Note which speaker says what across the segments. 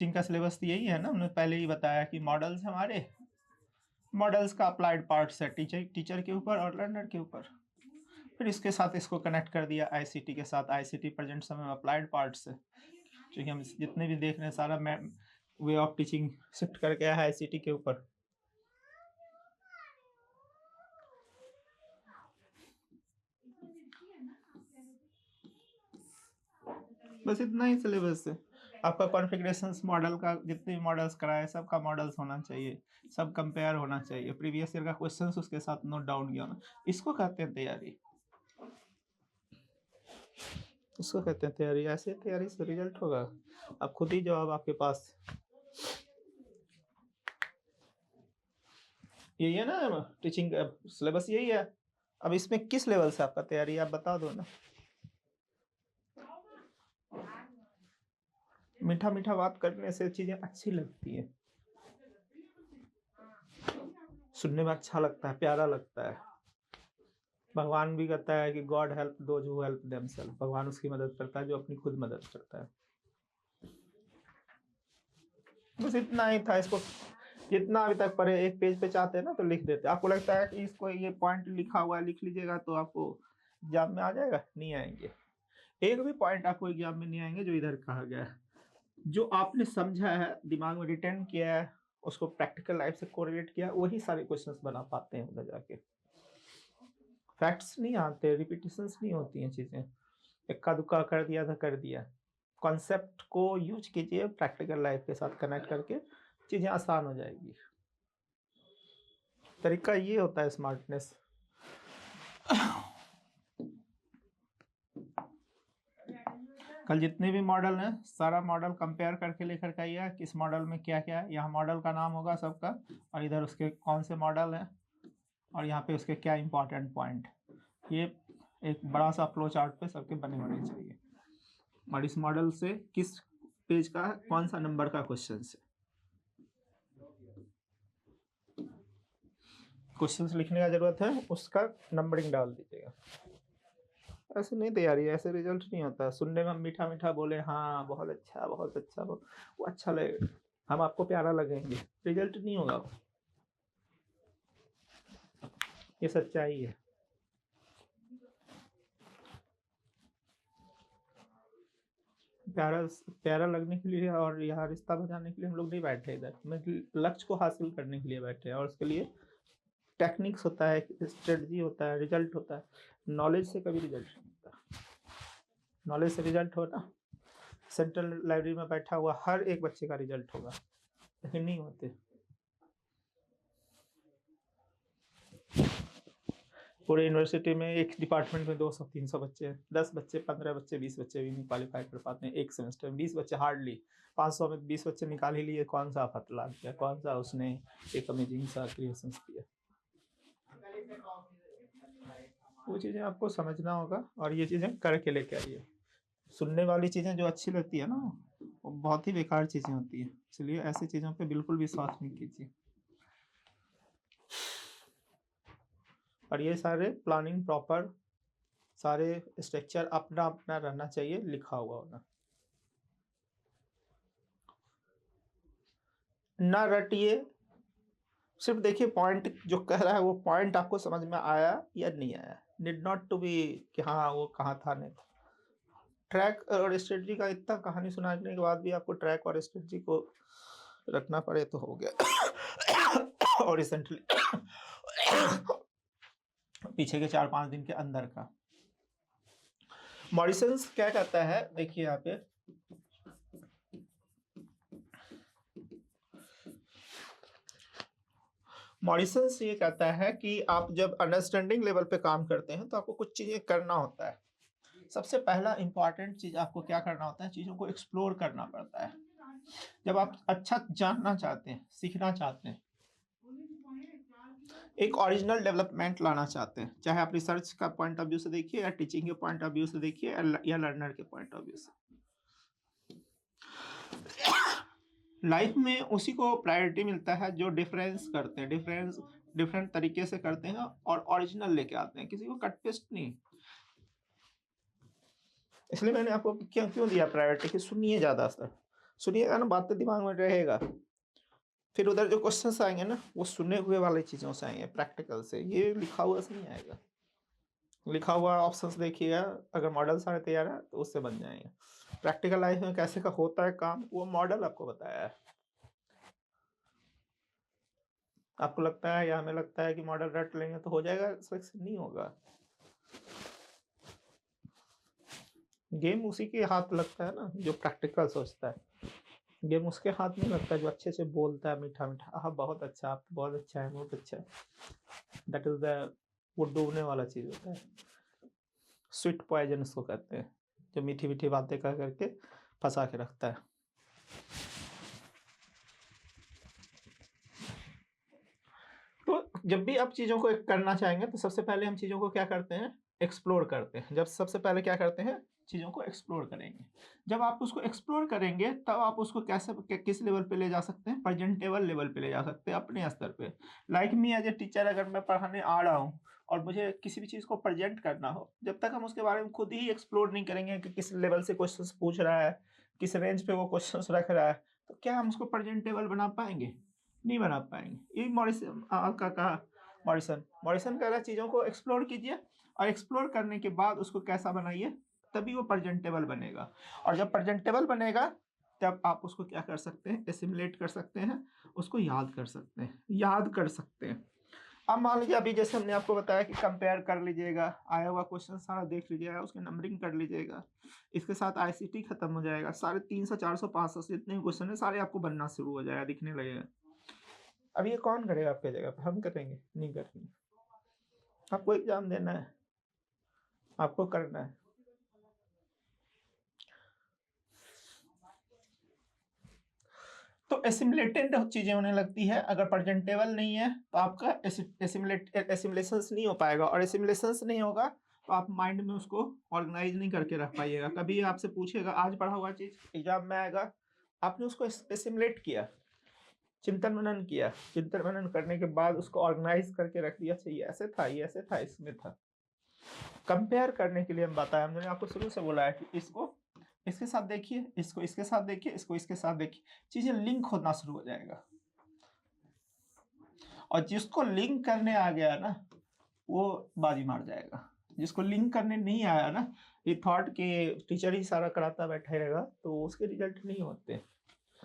Speaker 1: इनका सिलेबस तो यही है ना, हमने पहले ही बताया कि मॉडल्स हमारे, मॉडल्स का अप्लाइड पार्ट्स है टीचर के ऊपर और लर्नर के ऊपर। फिर इसके साथ इसको कनेक्ट कर दिया आईसीटी के साथ, आईसीटी प्रेजेंट समय अप्लाइड पार्ट्स है, क्योंकि हम जितने भी देख रहे हैं सारा वे ऑफ टीचिंग शिफ्ट करके आया है आईसीटी के ऊपर। बस इतना ही सिलेबस है आपका। कॉन्फ़िगरेशंस मॉडल का, जितने भी मॉडल्स कराए सबका मॉडल्स होना चाहिए, सब कंपेयर होना चाहिए, प्रीवियस ईयर का क्वेश्चंस उसके साथ नोट डाउन किया होना। इसको कहते हैं तैयारी, इसको कहते हैं तैयारी। ऐसे तैयारी से रिजल्ट होगा, अब खुद ही जवाब आपके पास। यही है ना टीचिंग सिलेबस, यही है। अब इसमें किस लेवल से आपका तैयारी आप बता दो ना। मीठा मीठा बात करने से चीजें अच्छी लगती है, सुनने में अच्छा लगता है, प्यारा लगता है। भगवान भी कहता है कि God help those who help themselves, भगवान उसकी मदद करता है जो अपनी खुद मदद करता है। बस इतना ही था। इसको जितना अभी तक पढ़े, एक पेज पे चाहते हैं ना तो लिख देते। आपको लगता है कि इसको ये पॉइंट लिखा हुआ है लिख लीजिएगा तो आपको एग्जाम में आ जाएगा, नहीं आएंगे। एक भी पॉइंट आपको एग्जाम में नहीं आएंगे जो इधर कहा गया है। जो आपने समझा है, दिमाग में रिटेन किया है, उसको प्रैक्टिकल लाइफ से कोरिलेट किया, वही सारे क्वेश्चंस बना पाते हैं उधर जाके। फैक्ट्स नहीं आते, रिपीटिशंस नहीं होती हैं चीजें, इक्का दुक्का कर दिया था कर दिया। कॉन्सेप्ट को यूज कीजिए, प्रैक्टिकल लाइफ के साथ कनेक्ट करके चीजें आसान हो जाएगी। तरीका ये होता है स्मार्टनेस। कल जितने भी मॉडल हैं सारा मॉडल कंपेयर करके लेकर के आइए, किस मॉडल में क्या क्या है। यहाँ मॉडल का नाम होगा सबका, और इधर उसके कौन से मॉडल हैं, और यहाँ पे उसके क्या इंपॉर्टेंट पॉइंट। ये एक बड़ा सा फ्लो चार्ट पे सबके बने होने चाहिए, और इस मॉडल से किस पेज का कौन सा नंबर का क्वेश्चन है। क्वेश्चंस लिखने का जरूरत है, उसका नंबरिंग डाल दीजिएगा। ऐसे नहीं तैयारी, ऐसे रिजल्ट नहीं होता। सुनने में हम मीठा मीठा बोले, हाँ बहुत अच्छा बहुत अच्छा, वो अच्छा लगेगा, हम आपको प्यारा लगेंगे, रिजल्ट नहीं होगा। ये सच्चाई है। प्यारा प्यारा लगने के लिए और यहाँ रिश्ता बचाने के लिए हम लोग नहीं बैठे इधर, मैं लक्ष्य को हासिल करने के लिए बैठे हैं, और उसके लिए टेक्निक्स होता है, स्ट्रेटजी होता है, रिजल्ट होता है। नॉलेज से कभी रिजल्ट नहीं होता। नॉलेज से रिजल्ट होना, सेंट्रल लाइब्रेरी में बैठा हुआ हर एक बच्चे का रिजल्ट होगा, लेकिन नहीं होते। पूरे यूनिवर्सिटी में एक डिपार्टमेंट में 200-300 बच्चे हैं, 10 बच्चे 15 बच्चे 20 बच्चे भी नहीं क्वालिफाई कर पाते हैं एक सेमेस्टर में। 20 बच्चे हार्डली, 500 में 20 बच्चे निकाल ही लिए, कौन सा फतला किया, कौन सा उसने एक अमेजिंग सा क्रिएशन किया। वो चीज़ें आपको समझना होगा, और ये चीज़ें करके लेके आइए। सुनने वाली चीज़ें जो अच्छी लगती है ना, वो बहुत ही बेकार चीज़ें होती हैं, इसलिए ऐसी चीज़ों पे बिल्कुल विश्वास नहीं कीजिए। और ये सारे प्लानिंग प्रॉपर, सारे स्ट्रक्चर अपना अपना रहना चाहिए, लिखा हुआ होना। ना रटिए, सिर्फ देखिए पॉइंट जो कह रहा है वो पॉइंट आपको समझ में आया या नहीं आया। नीड नॉट टू बी कि हाँ वो कहाँ था नहीं था। ट्रैक और स्ट्रेटजी का इतना कहानी सुनाने के बाद भी आपको ट्रैक और स्ट्रेटजी को रखना पड़े तो हो गया। और रिसेंटली पीछे के 4-5 दिन के अंदर का मॉरिसन्स क्या कहता है, देखिए यहाँ पे मॉरिसन्स ये कहता है कि आप जब अंडरस्टैंडिंग लेवल पे काम करते हैं तो आपको कुछ चीजें करना होता है। सबसे पहला इंपॉर्टेंट चीज आपको क्या करना होता है, चीजों को एक्सप्लोर करना पड़ता है। जब आप अच्छा जानना चाहते हैं, सीखना चाहते हैं, एक ओरिजिनल डेवलपमेंट लाना चाहते हैं, चाहे आप रिसर्च का पॉइंट ऑफ व्यू से देखिए, या टीचिंग के पॉइंट ऑफ व्यू से देखिए, या लर्नर के पॉइंट ऑफ व्यू से, लाइफ में उसी को प्रायोरिटी मिलता है जो डिफरेंस करते हैं, डिफरेंट तरीके से करते हैं और ओरिजिनल लेके आते हैं, किसी को कट पेस्ट नहीं। इसलिए मैंने आपको क्यों दिया प्रायोरिटी कि सुनिए ज्यादा सर, सुनिएगा ना, बातें दिमाग में रहेगा। फिर उधर जो क्वेश्चंस आएंगे ना, वो सुने हुए वाले चीज़ों से आएंगे, प्रैक्टिकल से, ये लिखा हुआ से नहीं आएगा। लिखा हुआ ऑप्शंस देखिएगा, अगर मॉडल सारे तैयार है तो उससे बन जाएंगे। प्रैक्टिकल लाइफ में कैसे का होता है काम, वो मॉडल आपको बताया है। आपको लगता है या हमें लगता है कि मॉडल रट लेंगे तो हो जाएगा सिलेक्शन? नहीं होगा। गेम उसी के हाथ लगता है ना जो प्रैक्टिकल सोचता है। गेम उसके हाथ नहीं लगता जो अच्छे से बोलता है मीठा मीठा, हाँ बहुत अच्छा, आप बहुत अच्छा है, बहुत अच्छा है। दैट इज द, वो डूबने वाला चीज होता है। स्वीट पॉइजन उसको कहते हैं, जो मीठी मीठी बातें कर करके फंसा के रखता है। तो जब भी आप चीज़ों को करना चाहेंगे तो सबसे पहले हम चीज़ों को क्या करते हैं, एक्सप्लोर करते हैं। जब सबसे पहले क्या करते हैं, चीज़ों को एक्सप्लोर करेंगे। जब आप उसको एक्सप्लोर करेंगे तब आप उसको कैसे किस लेवल पे ले जा सकते हैं, प्रेजेंटेबल लेवल पे ले जा सकते हैं, अपने स्तर पे। Like me as a teacher, अगर मैं पढ़ाने आ रहा हूँ और मुझे किसी भी चीज़ को प्रेजेंट करना हो, जब तक हम उसके बारे में खुद ही एक्सप्लोर नहीं करेंगे कि किस लेवल से क्वेश्चन पूछ रहा है, किस रेंज पे वो क्वेश्चन रख रहा है, तो क्या हम उसको प्रेजेंटेबल बना पाएंगे? नहीं बना पाएंगे। ये मॉरिसन का कहा, मॉरिसन कह रहा है चीज़ों को एक्सप्लोर कीजिए, और एक्सप्लोर करने के बाद उसको कैसा बनाइए, तभी वो प्रेजेंटेबल बनेगा। और जब प्रेजेंटेबल बनेगा तब आप उसको क्या कर सकते हैं, एसिमुलेट कर सकते हैं, उसको याद कर सकते हैं, याद कर सकते हैं। अब मान लीजिए अभी जैसे हमने आपको बताया कि कंपेयर कर लीजिएगा, आया हुआ क्वेश्चन सारा देख लीजिएगा, उसकी नंबरिंग कर लीजिएगा, इसके साथ आईसीटी खत्म हो जाएगा, सारे 300 400 500 जितने क्वेश्चन है सारे आपको बनना शुरू हो जाएगा, दिखने लगेगा। अब ये कौन करेगा आपके जगह पर? हम करेंगे? नहीं करेंगे। आपको एग्जाम देना है, आपको करना है। तो एसिमुलेटेड चीजें होने लगती है। अगर प्रेजेंटेबल नहीं है तो आपका एसिमुलेशंस नहीं हो पाएगा, और एसिमुलेशंस नहीं होगा तो आप माइंड में उसको ऑर्गेनाइज नहीं करके रख पाइएगा। कभी आपसे पूछेगा आज पढ़ा हुआ चीज एग्जाम में आएगा, आपने उसको एसिमुलेट किया, चिंतन मनन किया, चिंतन मनन करने के बाद उसको ऑर्गेनाइज करके रख दिया, अच्छा ये ऐसे था, ये ऐसे था, इसमें था। कंपेयर करने के लिए हम बताया, हमने आपको शुरू से बोला है कि इसको इसके साथ देखिए, इसको इसके साथ देखिए, इसको इसके साथ देखिए, चीजें लिंक होना शुरू हो जाएगा। और जिसको लिंक करने आ गया ना वो बाजी मार जाएगा। जिसको लिंक करने नहीं आया ना, ये थॉट के टीचर ही सारा कराता बैठा रहेगा, तो उसके रिजल्ट नहीं होते।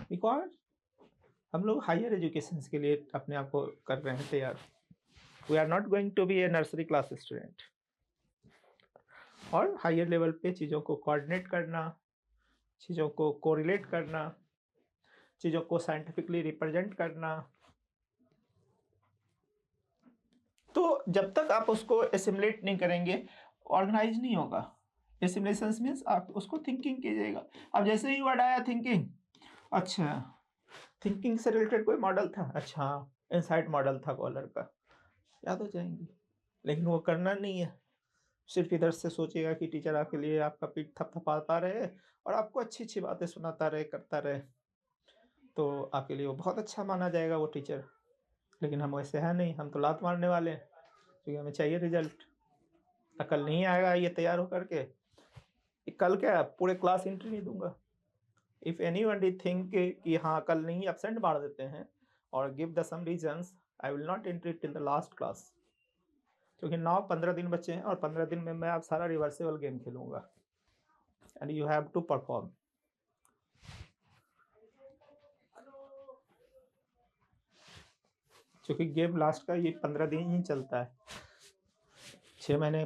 Speaker 1: बिकॉज हम लोग हायर एजुकेशन के लिए अपने आप को कर रहे हैं तैयार। We are not going to be a nursery class student. और हायर लेवल पे चीज़ों को कोऑर्डिनेट करना, चीज़ों को कोरिलेट करना, चीज़ों को साइंटिफिकली रिप्रेजेंट करना। तो जब तक आप उसको एसिमुलेट नहीं करेंगे, ऑर्गेनाइज नहीं होगा। एसिमुलेशन मीन्स आप उसको थिंकिंग कीजिएगा। अब जैसे ही वर्ड आया थिंकिंग, अच्छा थिंकिंग से रिलेटेड कोई मॉडल था, अच्छा इनसाइट मॉडल था कॉलर का, याद हो जाएंगी। लेकिन वो करना नहीं है, सिर्फ इधर से सोचिएगा कि टीचर आपके लिए आपका पीठ थपथपाता रहे और आपको अच्छी अच्छी बातें सुनाता रहे, करता रहे, तो आपके लिए वो बहुत अच्छा माना जाएगा वो टीचर। लेकिन हम वैसे हैं नहीं, हम तो लात मारने वाले हैं, क्योंकि हमें चाहिए रिजल्ट। कल नहीं आएगा ये तैयार होकर के, कल क्या पूरे क्लास एंट्री नहीं दूंगा। If any one the think कि हाँ कल नहीं, एब्सेंट मार देते हैं और give the some reasons, I will not entry till the last class. क्योंकि 9-15 दिन बचे हैं और 15 दिन में मैं आप सारा रिवर्सेबल गेम खेलूंगा, and you have to perform. क्योंकि गेम लास्ट का ये 15 दिन ही चलता है। 6 महीने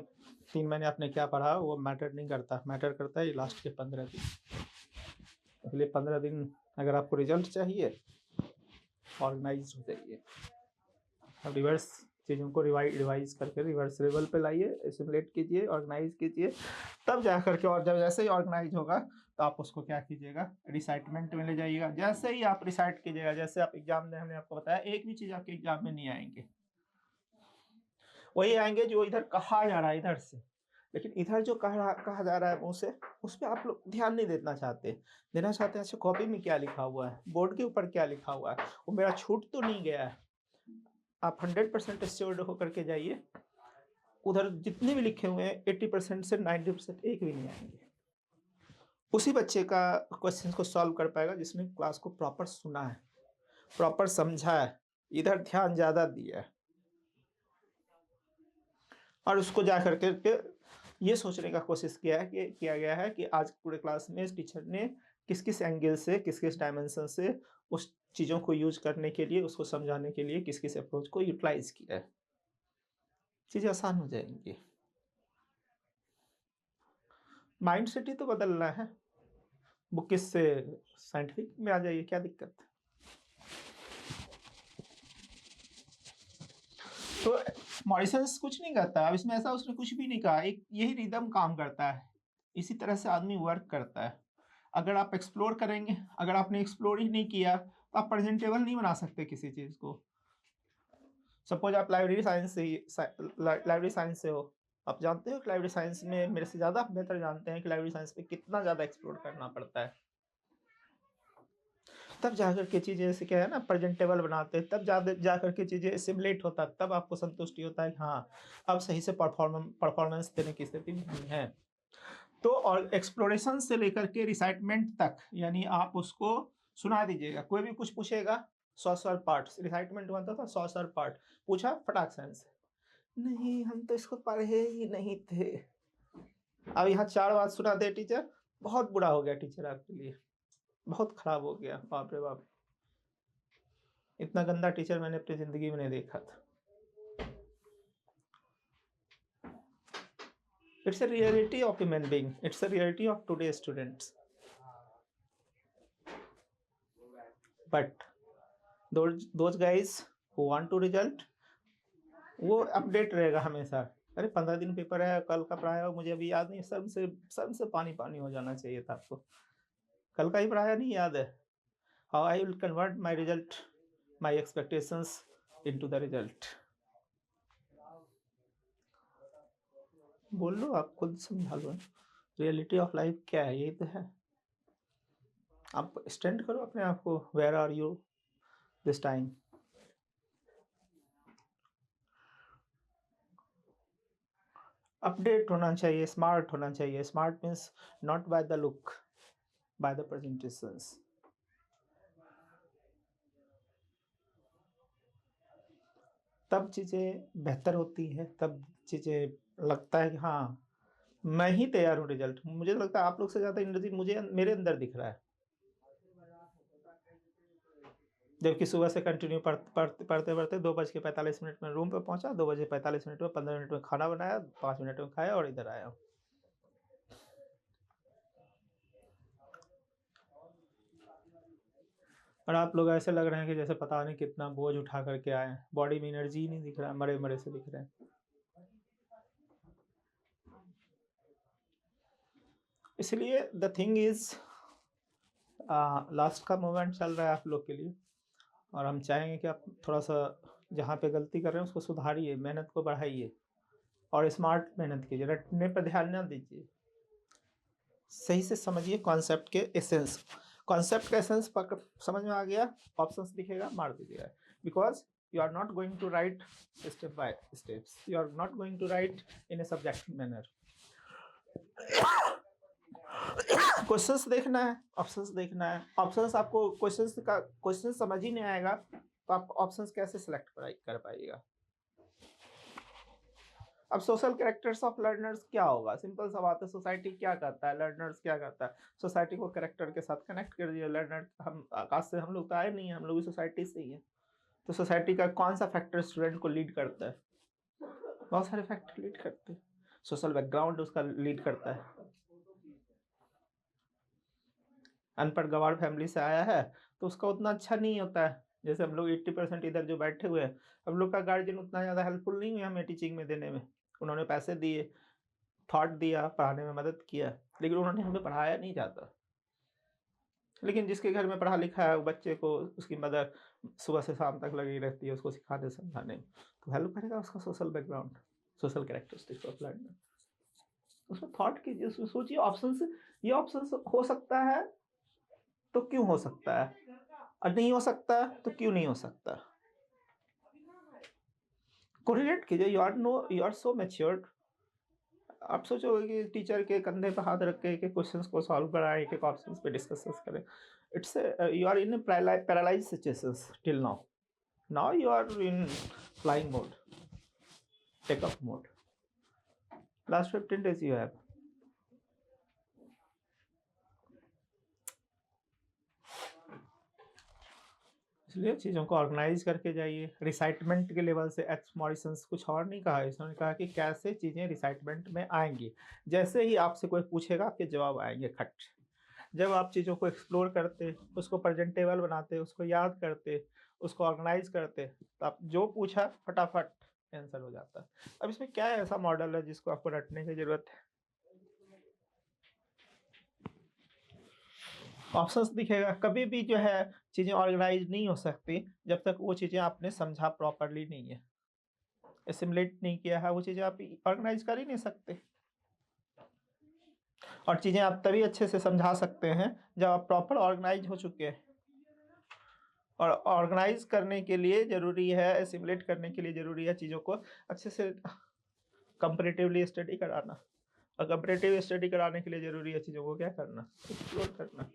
Speaker 1: 3 महीने आपने क्या पढ़ा वो मैटर नहीं करता, मैटर करता है ये लास्ट के 15 दिन। इसलिए 15 दिन अगर आपको रिजल्ट चाहिए, ऑर्गेनाइज हो जाइए। अब रिवर्स चीज़ों को रिवाइज करके रिवर्स लेवल पे लाइए, एसिमुलेट कीजिए, ऑर्गेनाइज कीजिए, तब जा करके। और जब जैसे ही ऑर्गेनाइज होगा तो आप उसको क्या कीजिएगा, रिसाइटमेंट में ले जाइएगा। जैसे ही आप रिसाइट कीजिएगा, जैसे आप एग्जाम में, हमने आपको बताया एक भी चीज़ आपके एग्जाम में नहीं आएंगे, वही आएंगे जो इधर कहा जा रहा है इधर से। लेकिन इधर जो कहा जा रहा है मुँह से, उस पर आप लोग ध्यान नहीं देना चाहते। अच्छा कॉपी में क्या लिखा हुआ है, बोर्ड के ऊपर क्या लिखा हुआ है, वो मेरा छूट तो नहीं गया है। आप 100% एश्योर्ड होकर के जाइए, उधर जितने भी लिखे हुए हैं 80% से 90% एक भी नहीं आएंगे। उसी बच्चे का क्वेश्चन को सॉल्व कर पाएगा जिसने क्लास को प्रॉपर सुना है, प्रॉपर समझा है, इधर ध्यान ज़्यादा दिया है, और उसको जा कर के ये सोचने का कोशिश किया गया है कि आज पूरे क्लास में इस टीचर ने किस किस एंगल से, किस किस डायमेंशन से उस चीज़ों को यूज करने के लिए, उसको समझाने के लिए किस किस अप्रोच को यूटिलाइज किया है। चीज़ें आसान हो जाएंगी। माइंड सेट ही तो बदलना है। बुक से साइंटिफिक में आ जाइए, क्या दिक्कत है। तो मॉरिसन्स कुछ नहीं करता, अब इसमें ऐसा उसने कुछ भी नहीं कहा, एक यही रिदम काम करता है, इसी तरह से आदमी वर्क करता है। अगर आप एक्सप्लोर करेंगे, अगर आपने एक्सप्लोर ही नहीं किया तो आप प्रेजेंटेबल नहीं बना सकते किसी चीज़ को। सपोज आप लाइब्रेरी साइंस से हो, आप जानते हो कि लाइब्रेरी साइंस में मेरे से ज़्यादा बेहतर जानते हैं कि लाइब्रेरी साइंस में कितना ज़्यादा एक्सप्लोर करना पड़ता है, तब जाकर के चीज़ें जैसे क्या है ना प्रेजेंटेबल बनाते हैं, तब जाकर के चीज़ें सिमुलेट होता है, तब आपको संतुष्टि होता है कि हाँ अब सही से परफॉर्मेंस देने की स्थिति में है। तो और एक्सप्लोरेशन से लेकर के रिसाइटमेंट तक, यानी आप उसको सुना दीजिएगा। कोई भी कुछ पूछेगा 100 पार्ट्स, रिसाइटमेंट बनता था 100 पार्ट, पूछा फटाक से आंसर, नहीं हम तो इसको पढ़े ही नहीं थे। अब यहाँ 4 बात सुना दे टीचर, बहुत बुरा हो गया टीचर आपके लिए, बहुत खराब हो गया, बाप रे बाप, इतना गंदा टीचर मैंने अपनी जिंदगी में नहीं देखा था। It's a reality of human being. It's a reality of today's students. But those guys who want to result, वो अपडेट रहेगा हमेशा। अरे 15 दिन पेपर है, कल का पढ़ाया मुझे अभी याद नहीं, सर से पानी पानी हो जाना चाहिए था आपको, कल का ही पढ़ाया नहीं याद है। How I will convert my result, my expectations into the result. बोल लो, आप खुद समझा लो, रियलिटी ऑफ लाइफ क्या है, यही तो है। आप स्टैंड करो अपने आप को, where are you this time. Update होना चाहिए, स्मार्ट होना चाहिए। Smart means not by the look, by the presentations. तब चीज़ें बेहतर होती है, तब चीज़ें लगता है कि हाँ मैं ही तैयार हूँ रिजल्ट। मुझे लगता है आप लोग से ज़्यादा एनर्जी मुझे मेरे अंदर दिख रहा है, जबकि सुबह से कंटिन्यू पढ़ते पढ़ते 2:45 में रूम पे पहुंचा, 2:45 में 15 मिनट में खाना बनाया, 5 मिनट में खाया और इधर आया। और आप लोग ऐसे लग रहे हैं कि जैसे पता नहीं कितना बोझ उठा करके आए हैं, बॉडी में एनर्जी नहीं दिख रहा है, मरे मरे से दिख रहे हैं। इसलिए द थिंग इज लास्ट का मोमेंट चल रहा है आप लोग के लिए, और हम चाहेंगे कि आप थोड़ा सा जहाँ पे गलती कर रहे हैं उसको सुधारिए, मेहनत को बढ़ाइए और स्मार्ट मेहनत कीजिए, रटने पर ध्यान ना दीजिए, सही से समझिए कॉन्सेप्ट के एसेंस। कॉन्सेप्ट का एसेंस समझ में आ गया, ऑप्शंस दिखेगा, मार दीजिएगा। Because you are not going to write step by steps, you are not going to write in a subjective manner. Questions देखना है, ऑप्शंस देखना है। ऑप्शंस आपको क्वेश्चन समझ ही नहीं आएगा तो आप ऑप्शंस कैसे सिलेक्ट कर पाइएगा। अब सोशल कैरेक्टर्स ऑफ लर्नर्स क्या होगा, सिंपल सा बात है, सोसाइटी क्या करता है, लर्नर्स क्या करता है, सोसाइटी को कैरेक्टर के साथ कनेक्ट कर दिया। लर्नर हम आकाश से हम लोग तो आए नहीं है, हम लोग भी सोसाइटी से ही है, तो सोसाइटी का कौन सा फैक्टर स्टूडेंट को लीड करता है, बहुत सारे फैक्टर लीड करते हैं। सोशल बैकग्राउंड उसका लीड करता है। अनपढ़ गवार फैमिली से आया है तो उसका उतना अच्छा नहीं होता है, जैसे हम लोग 80% इधर जो बैठे हुए हैं, हम लोग का गार्जियन उतना ज़्यादा हेल्पफुल नहीं हुआ हमें टीचिंग में देने में। उन्होंने पैसे दिए, थॉट दिया, पढ़ाने में मदद किया, लेकिन उन्होंने हमें पढ़ाया नहीं जाता। लेकिन जिसके घर में पढ़ा लिखा है, वो बच्चे को उसकी मदर सुबह से शाम तक लगी रहती है उसको सिखाने समझाने में, तो हेल्प करेगा उसका social background, social characteristics of learner. उसमें थॉट कीजिए, उसमें सोचिए ऑप्शंस, ये ऑप्शंस हो सकता है तो क्यों हो सकता है, और नहीं हो सकता तो क्यों नहीं हो सकता। कोरिलेट कीजिए, यू आर सो मैच्योर्ड, आप सोचोगे कि टीचर के कंधे पे हाथ रख के क्वेश्चंस को सॉल्व कराएं, एक ऑप्शंस पे डिस्कस करें। It's you are in paralyse situations till now you are in flying mode, take off mode. Last 15 days you have। इसलिए चीज़ों को ऑर्गेनाइज करके जाइए। रिसाइटमेंट के लेवल से एक्स मॉरिसन्स कुछ और नहीं कहा, इसने कहा कि कैसे चीज़ें रिसाइटमेंट में आएंगी। जैसे ही आपसे कोई पूछेगा आपके जवाब आएंगे खट। जब आप चीज़ों को एक्सप्लोर करते, उसको प्रेजेंटेबल बनाते, उसको याद करते, उसको ऑर्गेनाइज करते, तो आप जो पूछा फटाफट आंसर हो जाता है। अब इसमें क्या ऐसा मॉडल है जिसको आपको रटने की जरूरत है? ऑप्शंस दिखेगा। कभी भी जो है चीज़ें ऑर्गेनाइज नहीं हो सकती जब तक वो चीज़ें आपने समझा प्रॉपरली नहीं है, एसिमुलेट नहीं किया है, वो चीज़ें आप ऑर्गेनाइज कर ही नहीं सकते। और चीज़ें आप तभी अच्छे से समझा सकते हैं जब आप प्रॉपर ऑर्गेनाइज हो चुके हैं। और ऑर्गेनाइज करने के लिए ज़रूरी है, एसिमुलेट करने के लिए ज़रूरी है चीज़ों को अच्छे से कंपैरेटिवली स्टडी कराना। और कंपैरेटिव स्टडी कराने के लिए ज़रूरी है चीज़ों को क्या करना, एक्सप्लोर करना।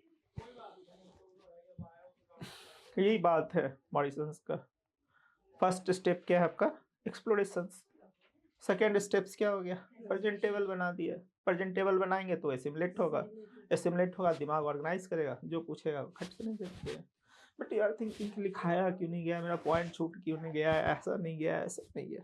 Speaker 1: यही बात है मॉरिसन्स का। फर्स्ट स्टेप क्या है आपका? एक्सप्लोरेशंस। सेकेंड स्टेप्स क्या हो गया? प्रेजेंटेबल बना दिया। प्रेजेंटेबल बनाएंगे तो एसिमुलेट होगा, एसिमुलेट होगा दिमाग ऑर्गेनाइज करेगा, जो पूछेगा खट से नहीं देते हैं। बट यार थिंकिंग लिखाया क्यों नहीं गया, मेरा पॉइंट छूट क्यों नहीं गया, ऐसा नहीं गया, ऐसा नहीं गया।